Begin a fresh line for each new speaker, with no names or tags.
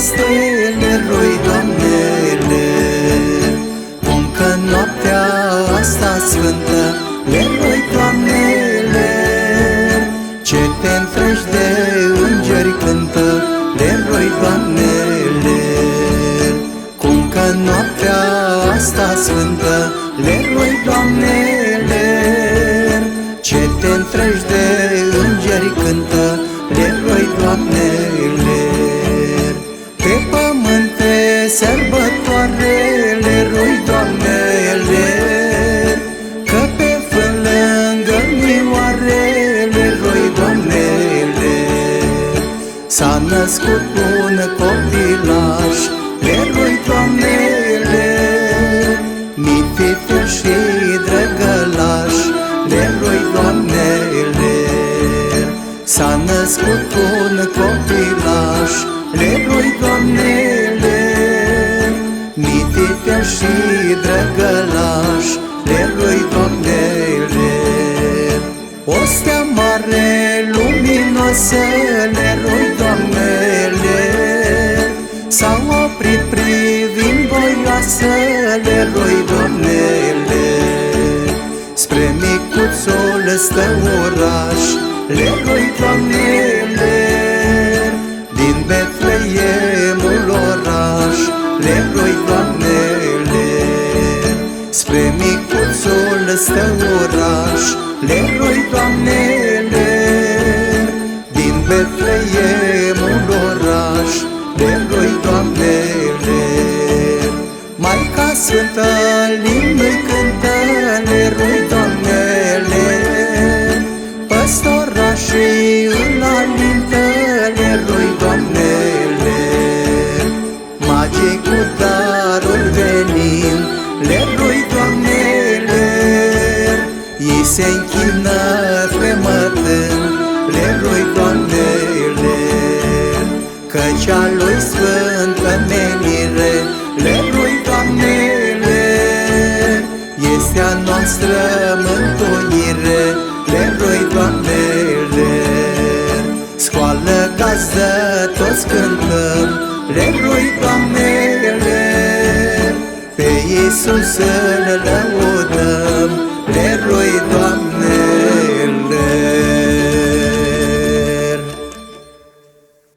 stele roi, Doamnele, cum că noaptea asta sfântă le roi, Doamnele, ce te întregi de îngeri cântă le roi, Doamnele, cum că noaptea asta sfântă le roi, Doamnele, ce te întregi de îngeri cântă le roi, Doamnele. Pe pământ te sărbătoare le roi, Doamnele, că pe fân lângă mioare le roi, Doamnele, s-a născut un copilaș le roi, Doamnele, mititel și drăgălaș le roi, Doamnele, s-a născut un copilaș le roi, Doamnele, mititel și drăgălaș le roi, Doamnele. O stea mare luminoasă le roi, Doamnele, s-a oprit privind voioasă le roi, Doamnele, spre micuțul stăuraș le roi, Doamnele, din Betleemul oraș le roi, Doamnele, spre micuțul stăuraș le roi, Doamnele, din Betleemul oraș le roi, Doamnele. Maica Sfântă limbi cântă le roi, Doamnele, păstorașii îl alintă le roi, Doamnele, magii cu darul venin le roi, Doamnele, ei se închină fremătând le roi, Doamnele, căci a lui sfântă menire le roi, Doamnele, este a noastră mântuire le roi, Doamnele, scoală gazdă toți cântăm le roi, Doamnele, pe Iisus îl